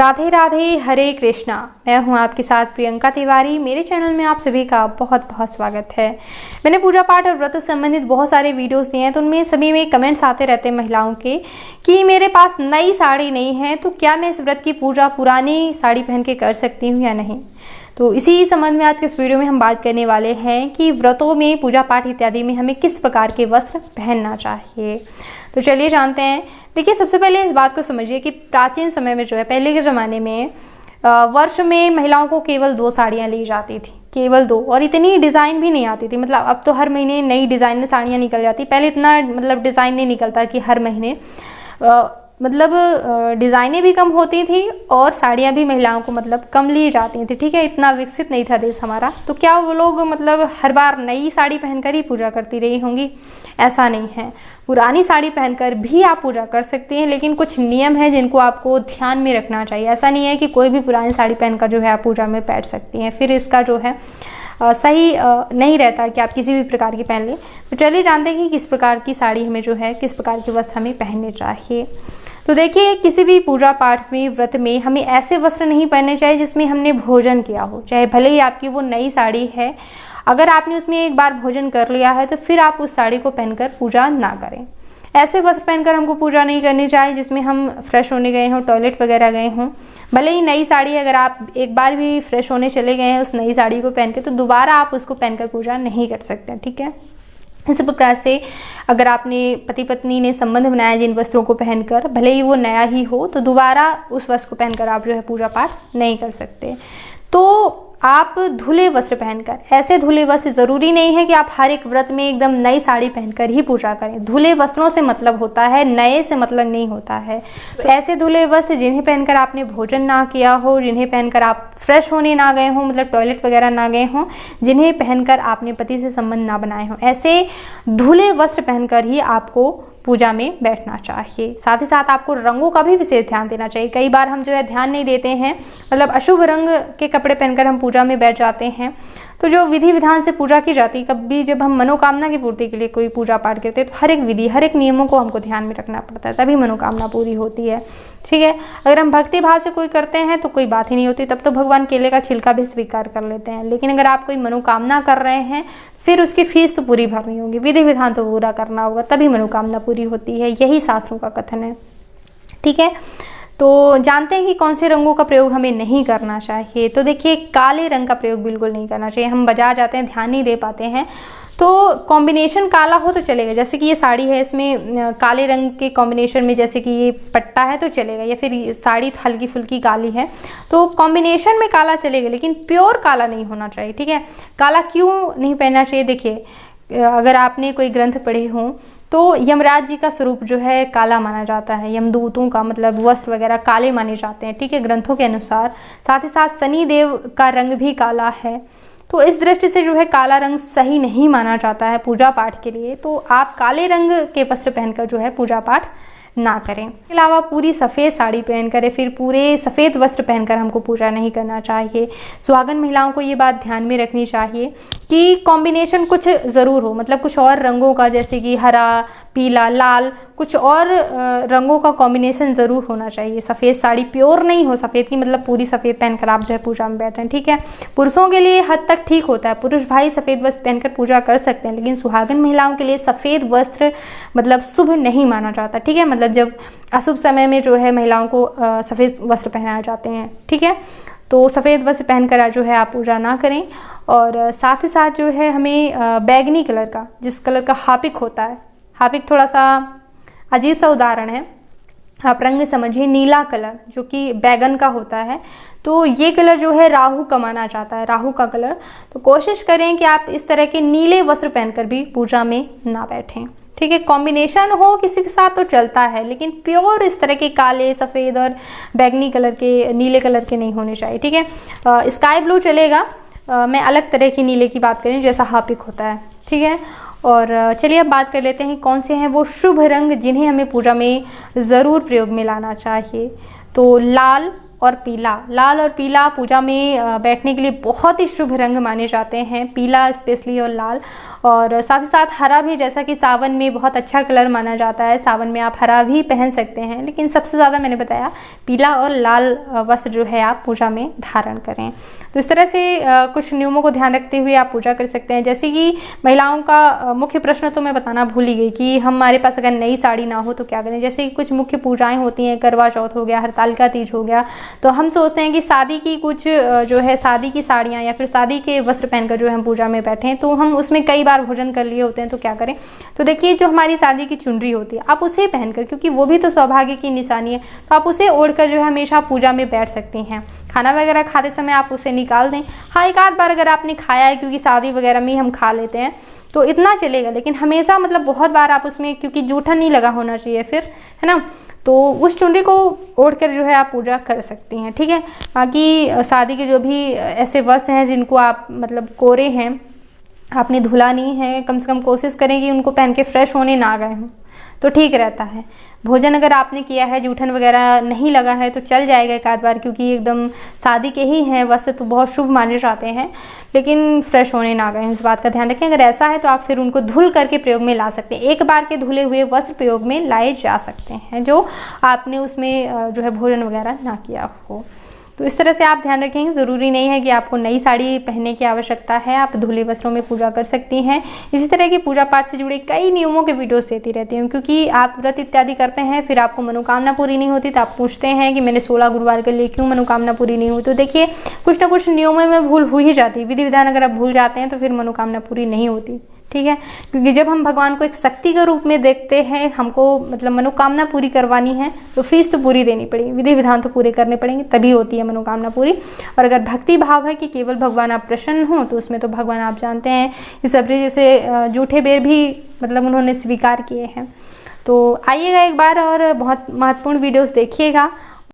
राधे राधे, हरे कृष्णा। मैं हूं आपके साथ प्रियंका तिवारी। मेरे चैनल में आप सभी का बहुत बहुत स्वागत है। मैंने पूजा पाठ और व्रत से संबंधित बहुत सारे वीडियोस दिए हैं, तो उनमें सभी में कमेंट्स आते रहते हैं महिलाओं के कि मेरे पास नई साड़ी नहीं है, तो क्या मैं इस व्रत की पूजा पुरानी साड़ी पहन के कर सकती हूँ या नहीं। तो इसी संबंध में आज के इस वीडियो में हम बात करने वाले हैं कि व्रतों में, पूजा पाठ इत्यादि में हमें किस प्रकार के वस्त्र पहनना चाहिए। तो चलिए जानते हैं। देखिए, सबसे पहले इस बात को समझिए कि प्राचीन समय में जो है, पहले के ज़माने में वर्ष में महिलाओं को केवल 2 साड़ियाँ ली जाती थी, केवल 2, और इतनी डिज़ाइन भी नहीं आती थी। मतलब अब तो हर महीने नई डिज़ाइन में साड़ियाँ निकल जाती, पहले इतना डिज़ाइन नहीं निकलता कि हर महीने डिज़ाइनें भी कम होती थी और साड़ियाँ भी महिलाओं को कम ली जाती थी। ठीक है, इतना विकसित नहीं था देश हमारा, तो क्या वो लोग हर बार नई साड़ी पहनकर ही पूजा करती रही होंगी? ऐसा नहीं है। पुरानी साड़ी पहनकर भी आप पूजा कर सकती हैं, लेकिन कुछ नियम हैं जिनको आपको ध्यान में रखना चाहिए। ऐसा नहीं है कि कोई भी पुरानी साड़ी पहनकर जो है आप पूजा में बैठ सकती हैं, फिर इसका जो है सही नहीं रहता कि आप किसी भी प्रकार की पहन लें। तो चलिए जानते हैं कि किस प्रकार की साड़ी हमें जो है, किस प्रकार के वस्त्र हमें पहनने चाहिए। तो देखिए, किसी भी पूजा पाठ में, व्रत में हमें ऐसे वस्त्र नहीं पहनने चाहिए जिसमें हमने भोजन किया हो। चाहे भले ही आपकी वो नई साड़ी है, अगर आपने उसमें एक बार भोजन कर लिया है तो फिर आप उस साड़ी को पहनकर पूजा ना करें। ऐसे वस्त्र पहनकर हमको पूजा नहीं करनी चाहिए जिसमें हम फ्रेश होने गए हों, टॉयलेट वगैरह गए हों। भले ही नई साड़ी है, अगर आप एक बार भी फ्रेश होने चले गए हैं उस नई साड़ी को पहन के, तो दोबारा आप उसको पहनकर पूजा नहीं कर सकते। ठीक है, इस प्रकार से अगर आपने पति पत्नी ने संबंध बनाया जिन वस्त्रों को पहनकर, भले ही वो नया ही हो, तो दोबारा उस वस्त्र को पहनकर आप जो है पूजा पाठ नहीं कर सकते। तो आप धुले वस्त्र पहनकर, ऐसे धुले वस्त्र, ज़रूरी नहीं है कि आप हर एक व्रत में एकदम नई साड़ी पहनकर ही पूजा करें। धुले वस्त्रों से मतलब होता है, नए से मतलब नहीं होता है। तो ऐसे धुले वस्त्र जिन्हें पहनकर आपने भोजन ना किया हो, जिन्हें पहनकर आप फ्रेश होने ना गए हों, टॉयलेट वगैरह ना गए हों, जिन्हें पहनकर आपने पति से संबंध ना बनाए हों, ऐसे धुले वस्त्र पहनकर ही आपको पूजा में बैठना चाहिए। साथ ही साथ आपको रंगों का भी विशेष ध्यान देना चाहिए। कई बार हम जो है ध्यान नहीं देते हैं, अशुभ रंग के कपड़े पहनकर हम पूजा में बैठ जाते हैं। तो जो विधि विधान से पूजा की जाती है, कभी जब हम मनोकामना की पूर्ति के लिए कोई पूजा पाठ करते हैं, तो हर एक विधि, हर एक नियमों को हमको ध्यान में रखना पड़ता है, तभी मनोकामना पूरी होती है। ठीक है, अगर हम भक्ति भाव से कोई करते हैं तो कोई बात ही नहीं होती, तब तो भगवान केले का छिलका भी स्वीकार कर लेते हैं। लेकिन अगर आप कोई मनोकामना कर रहे हैं, फिर उसकी फीस तो पूरी भरनी होगी, विधि विधान तो पूरा करना होगा, तभी मनोकामना पूरी होती है। यही शास्त्रों का कथन है। ठीक है, तो जानते हैं कि कौन से रंगों का प्रयोग हमें नहीं करना चाहिए। तो देखिए, काले रंग का प्रयोग बिल्कुल नहीं करना चाहिए। हम बाजार जाते हैं, ध्यान नहीं दे पाते हैं, तो कॉम्बिनेशन काला हो तो चलेगा। जैसे कि ये साड़ी है, इसमें काले रंग के कॉम्बिनेशन में जैसे कि ये पट्टा है तो चलेगा, या फिर साड़ी हल्की फुल्की काली है तो कॉम्बिनेशन में काला चलेगा, लेकिन प्योर काला नहीं होना चाहिए। ठीक है, काला क्यों नहीं पहनना चाहिए? देखिए, अगर आपने कोई ग्रंथ पढ़े हों तो यमराज जी का स्वरूप जो है काला माना जाता है। यमदूतों का वस्त्र वगैरह काले माने जाते हैं, ठीक है, ग्रंथों के अनुसार। साथ ही साथ शनि देव का रंग भी काला है, तो इस दृष्टि से जो है काला रंग सही नहीं माना जाता है पूजा पाठ के लिए। तो आप काले रंग के वस्त्र पहनकर जो है पूजा पाठ ना करें। इसके अलावा पूरी सफ़ेद साड़ी पहनकर या फिर पूरे सफ़ेद वस्त्र पहनकर हमको पूजा नहीं करना चाहिए। सुहागन महिलाओं को ये बात ध्यान में रखनी चाहिए कि कॉम्बिनेशन कुछ ज़रूर हो, कुछ और रंगों का, जैसे कि हरा, पीला, लाल, कुछ और रंगों का कॉम्बिनेशन ज़रूर होना चाहिए। सफ़ेद साड़ी प्योर नहीं हो, सफ़ेद की पूरी सफ़ेद पहनकर आप जो है पूजा में बैठें। ठीक है, पुरुषों के लिए हद तक ठीक होता है, पुरुष भाई सफ़ेद वस्त्र पहनकर पूजा कर सकते हैं, लेकिन सुहागन महिलाओं के लिए सफ़ेद वस्त्र शुभ नहीं माना जाता। ठीक है, जब अशुभ समय में जो है महिलाओं को सफ़ेद वस्त्र पहनाए जाते हैं। ठीक है, तो सफ़ेद वस्त्र पहनकर जो है आप पूजा ना करें। और साथ ही साथ जो है हमें बैगनी कलर का, जिस कलर का हापिक होता है, हापिक थोड़ा सा अजीब सा उदाहरण है, आप रंग समझिए, नीला कलर जो कि बैगन का होता है, तो ये कलर जो है राहु का माना जाता है, राहु का कलर। तो कोशिश करें कि आप इस तरह के नीले वस्त्र पहनकर भी पूजा में ना बैठें। ठीक है, कॉम्बिनेशन हो किसी के साथ तो चलता है, लेकिन प्योर इस तरह के काले, सफ़ेद और बैगनी कलर के, नीले कलर के नहीं होने चाहिए। ठीक है, स्काई ब्लू चलेगा, मैं अलग तरह की नीले की बात करें जैसा हापिक होता है। ठीक है, और चलिए अब बात कर लेते हैं कौन से हैं वो शुभ रंग जिन्हें हमें पूजा में ज़रूर प्रयोग में लाना चाहिए। तो लाल, और पीला। लाल और पीला पूजा में बैठने के लिए बहुत ही शुभ रंग माने जाते हैं, पीला स्पेशली और लाल। और साथ ही साथ हरा भी, जैसा कि सावन में बहुत अच्छा कलर माना जाता है, सावन में आप हरा भी पहन सकते हैं, लेकिन सबसे ज़्यादा मैंने बताया पीला और लाल वस्त्र जो है आप पूजा में धारण करें। तो इस तरह से कुछ नियमों को ध्यान रखते हुए आप पूजा कर सकते हैं। जैसे कि महिलाओं का मुख्य प्रश्न तो मैं बताना भूल ही गई कि हमारे पास अगर नई साड़ी ना हो तो क्या करें। जैसे कि कुछ मुख्य पूजाएं होती हैं, करवा चौथ हो गया, हरतालिका तीज हो गया, तो हम सोचते हैं कि शादी की कुछ जो है शादी की साड़ियाँ या फिर शादी के वस्त्र पहनकर जो है हम पूजा में बैठें, तो हम उसमें कई बार भोजन कर लिए होते हैं, तो क्या करें। तो देखिए जो हमारी शादी की चुनरी होती है आप उसे पहनकर, क्योंकि वो भी तो सौभाग्य की निशानी है, तो आप उसे ओढ़कर जो है हमेशा पूजा में बैठ सकती हैं। खाना वगैरह खाते समय आप उसे निकाल दें। हाँ, एक आध बार अगर आपने खाया है, क्योंकि शादी वगैरह में हम खा लेते हैं, तो इतना चलेगा, लेकिन हमेशा मतलब बहुत बार आप उसमें, क्योंकि जूठन नहीं लगा होना चाहिए फिर, है ना, तो उस चुनरी को ओढ़कर जो है आप पूजा कर सकती हैं। ठीक है। बाकी शादी के जो भी ऐसे वस्त्र हैं जिनको आप मतलब कोरे हैं, आपने धुला नहीं है, कम से कम कोशिश करें कि उनको पहन के फ्रेश होने ना गए हों, तो ठीक रहता है। भोजन अगर आपने किया है, जूठन वगैरह नहीं लगा है, तो चल जाएगा एक आध बार, क्योंकि एकदम शादी के ही हैं वैसे तो बहुत शुभ माने जाते हैं, लेकिन फ्रेश होने ना गए, इस बात का ध्यान रखें। अगर ऐसा है तो आप फिर उनको धुल करके प्रयोग में ला सकते हैं। एक बार के धुले हुए वस्त्र प्रयोग में लाए जा सकते हैं, जो आपने उसमें जो है भोजन वगैरह ना किया हो। तो इस तरह से आप ध्यान रखेंगे। ज़रूरी नहीं है कि आपको नई साड़ी पहनने की आवश्यकता है, आप धुले वस्त्रों में पूजा कर सकती हैं। इसी तरह की पूजा पाठ से जुड़े कई नियमों के वीडियोस देती रहती हूँ, क्योंकि आप व्रत इत्यादि करते हैं, फिर आपको मनोकामना पूरी नहीं होती, तो आप पूछते हैं कि मैंने 16 गुरुवार के लिए क्यों मनोकामना पूरी नहीं हुई। तो देखिए कुछ ना कुछ नियमों में भूल हो ही जाती है, विधि विधान अगर आप भूल जाते हैं तो फिर मनोकामना पूरी नहीं होती। ठीक है, क्योंकि जब हम भगवान को एक शक्ति के रूप में देखते हैं, हमको मतलब मनोकामना पूरी करवानी है, तो फीस तो पूरी देनी पड़ेगी, विधि विधान तो पूरे करने पड़ेंगे, तभी होती है मनोकामना पूरी। और अगर भक्ति भाव है कि केवल भगवान आप प्रसन्न हो, तो उसमें तो भगवान आप जानते हैं इस सबरी जैसे जूठे बेर भी मतलब उन्होंने स्वीकार किए हैं। तो आइएगा एक बार और बहुत महत्वपूर्ण वीडियोस देखिएगा।